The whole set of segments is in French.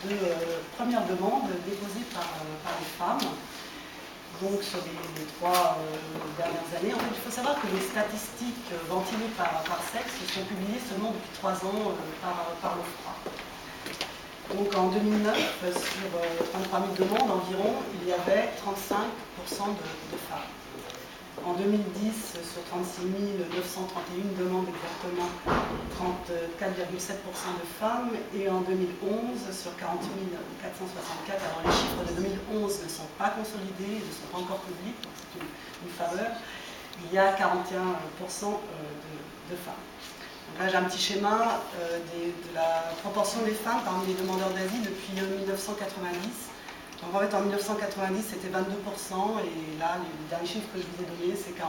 de premières demandes déposées par les femmes, donc sur les 3 dernières années. En fait, il faut savoir que les statistiques ventilées par sexe sont publiées seulement depuis 3 ans par l'OFPRA. Donc en 2009, sur 33 000 demandes environ, il y avait 35% de femmes. En 2010, sur 36 931 demandes exactement, 34,7% de femmes. Et en 2011, sur 40 464, alors les chiffres de 2011 ne sont pas consolidés, ne sont pas encore publics, donc c'est une faveur, il y a 41% de femmes. Donc là, j'ai un petit schéma de la proportion des femmes parmi les demandeurs d'asile depuis 1990. Donc en fait, en 1990, c'était 22%, et là, les derniers chiffres que je vous ai donnés, c'est 41%.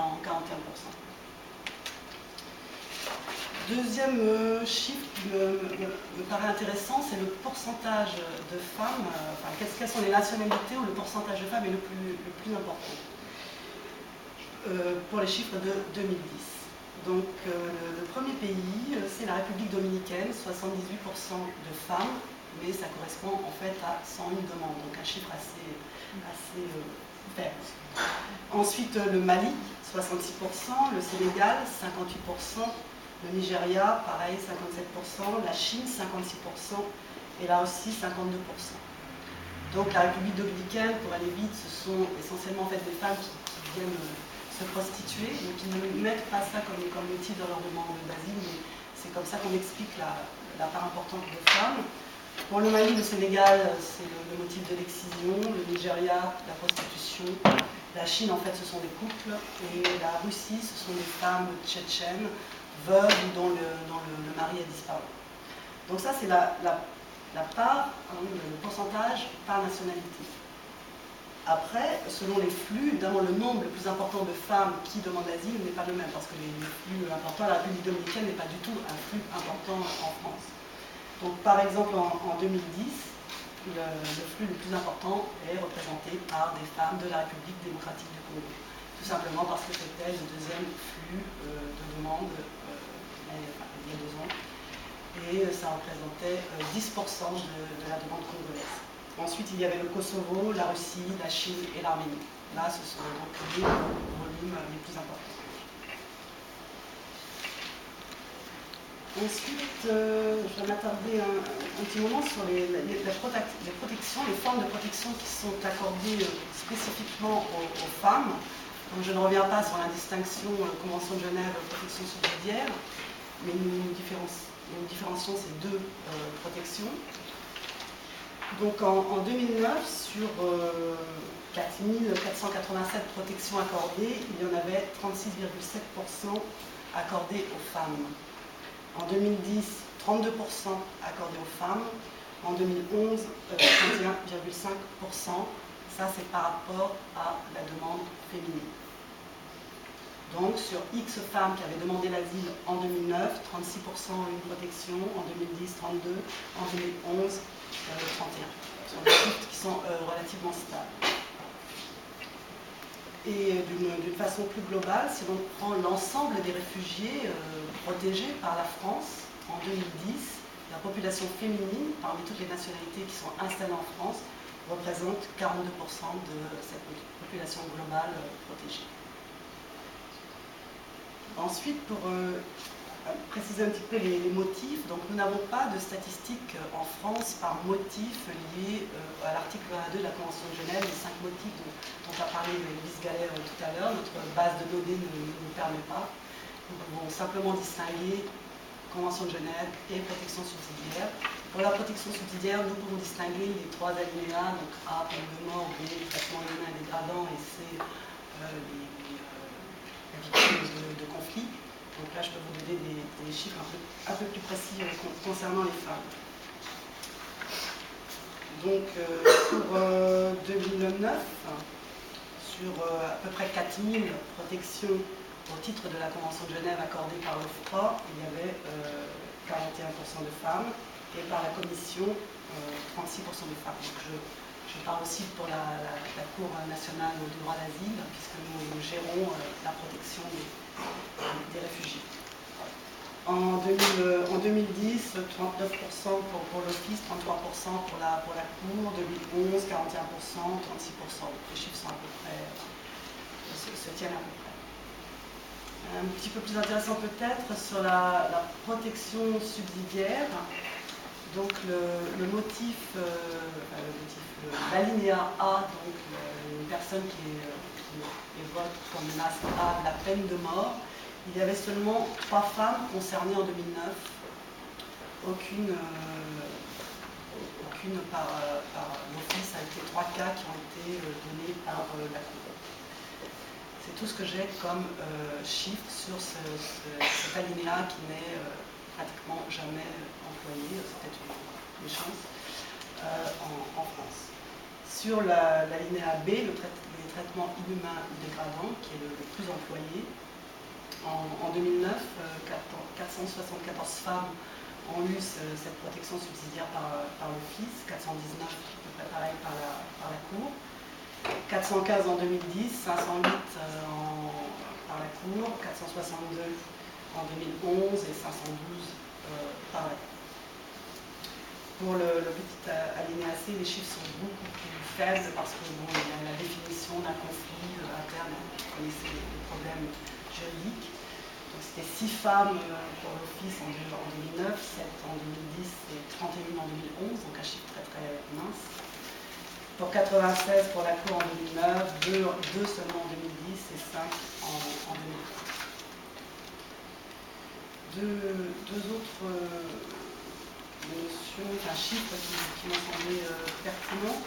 Deuxième chiffre qui me paraît intéressant, c'est le pourcentage de femmes, enfin, quelles sont les nationalités où le pourcentage de femmes est le plus important, pour les chiffres de 2010. Donc le premier pays, c'est la République dominicaine, 78% de femmes, mais ça correspond en fait à 101 demandes, donc un chiffre assez faible. Ensuite, le Mali, 66%, le Sénégal, 58%, le Nigeria, pareil, 57%, la Chine, 56%, et là aussi, 52%. Donc la République dominicaine, pour aller vite, ce sont essentiellement en fait des femmes qui viennent se prostituer, donc ils ne mettent pas ça comme motif dans leur demande d'asile, mais c'est comme ça qu'on explique la part importante des femmes. Pour le Mali, le Sénégal, c'est le motif de l'excision, le Nigeria, la prostitution, la Chine, en fait, ce sont des couples, et la Russie, ce sont des femmes tchétchènes, veuves ou dont le mari a disparu. Donc ça, c'est la part, le pourcentage par nationalité. Après, selon les flux, évidemment, le nombre le plus important de femmes qui demandent l'asile n'est pas le même, parce que les flux importants, la République dominicaine n'est pas du tout un flux important en France. Donc, par exemple, en 2010, le flux le plus important est représenté par des femmes de la République démocratique du Congo. Tout simplement parce que c'était le deuxième flux de demandes il y a 2 ans. Et ça représentait 10% de la demande congolaise. Ensuite, il y avait le Kosovo, la Russie, la Chine et l'Arménie. Là, ce sont donc les volumes les plus importants. Ensuite, je vais m'attarder un petit moment sur les protections, les formes de protection qui sont accordées spécifiquement aux femmes. Donc, je ne reviens pas sur la distinction Convention de Genève, protection subsidiaire, mais nous différencions ces 2 protections. Donc en 2009, sur 4 487 protections accordées, il y en avait 36,7% accordées aux femmes. En 2010, 32% accordés aux femmes. En 2011, 31,5%. Ça, c'est par rapport à la demande féminine. Donc, sur X femmes qui avaient demandé l'asile en 2009, 36% ont eu une protection, en 2010, 32%, en 2011, 31%. Ce sont des chiffres qui sont relativement stables. Et d'une façon plus globale, si l'on prend l'ensemble des réfugiés protégés par la France, en 2010, la population féminine, parmi toutes les nationalités qui sont installées en France, représente 42% de cette population globale protégée. Ensuite, pour préciser un petit peu les motifs, donc nous n'avons pas de statistiques en France par motif liés à l'article 1.2 de la Convention de Genève, les 5 motifs dont a parlé Lise Gallet tout à l'heure. Notre base de données ne nous permet pas. Nous pouvons simplement distinguer Convention de Genève et protection subsidiaire. Pour la protection subsidiaire, nous pouvons distinguer les 3 alinéas, donc A, peine de mort, B, traitement humain dégradant, et C, les victimes de conflits. Donc là, je peux vous donner des chiffres un peu plus précis concernant les femmes. Donc, pour 2009, sur à peu près 4000 protections au titre de la Convention de Genève accordée par l'OFPRA, il y avait 41% de femmes, et par la Commission, 36% de femmes. Donc je parle aussi pour la Cour nationale du droit d'asile, puisque nous gérons la protection des réfugiés. En 2010, 39% pour l'Office, 33% pour la Cour, 2011, 41%, 36%. Les chiffres sont à peu près, se tiennent à peu près. Un petit peu plus intéressant peut-être sur la protection subsidiaire. Donc le motif, l'alinéa A, donc une personne qui évoque comme menace grave la peine de mort. Il y avait seulement 3 femmes concernées en 2009, aucune par l'Office, avec les 3 cas qui ont été donnés par la Cour. C'est tout ce que j'ai comme chiffre sur cet alinéa qui n'est pratiquement jamais employé, c'est peut-être une chance, en France. Sur l'alinéa B, les traitements inhumains ou dégradants, qui est le plus employé, en 2009, 474 femmes ont eu cette protection subsidiaire par l'Office, 419 à peu près pareil par la Cour, 415 en 2010, 508 par la Cour, 462 en 2011 et 512 par la Cour. Pour le petit alinéa C, les chiffres sont beaucoup plus faibles parce que bon, il y a la définition d'un conflit interne, vous connaissez les problèmes juridiques. C'était 6 femmes pour l'Office en 2009, 7 en 2010 et 31 en 2011, donc un chiffre très très mince. Pour 96 pour la Cour en 2009, 2 seulement en 2010 et 5 en 2011. Deux autres notions, chiffres qui m'ont semblé pertinents.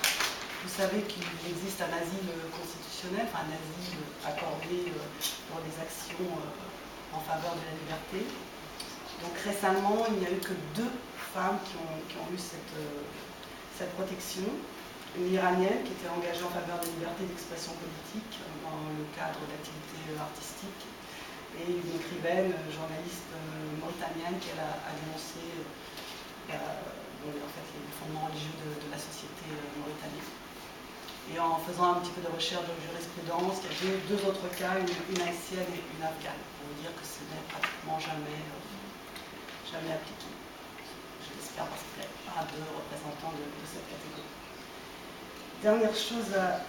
Vous savez qu'il existe un asile constitutionnel, un asile accordé pour des actions en faveur de la liberté. Donc récemment, il n'y a eu que 2 femmes qui ont eu cette protection. Une Iranienne qui était engagée en faveur de la liberté d'expression politique dans le cadre d'activités artistiques, et une écrivaine, journaliste mauritanienne qui a dénoncé les fondements religieux de la société mauritanienne. Et en faisant un petit peu de recherche de jurisprudence, il y avait 2 autres cas, une haïtienne et une afghane, pour vous dire que ce n'est pratiquement jamais appliqué. Je l'espère parce qu'il n'y a pas de représentants de cette catégorie. Dernière chose à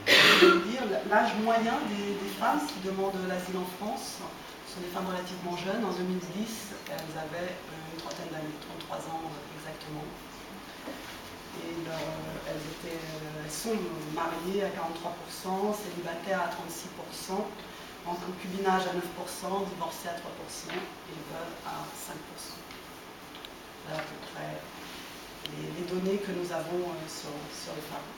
dire, l'âge moyen des femmes qui demandent l'asile en France sont des femmes relativement jeunes. En 2010, elles avaient une trentaine d'années, 33 ans exactement. Et elles sont mariées à 43%, célibataires à 36%, en concubinage à 9%, divorcées à 3% et veuves à 5%. Voilà à peu près les données que nous avons sur les femmes.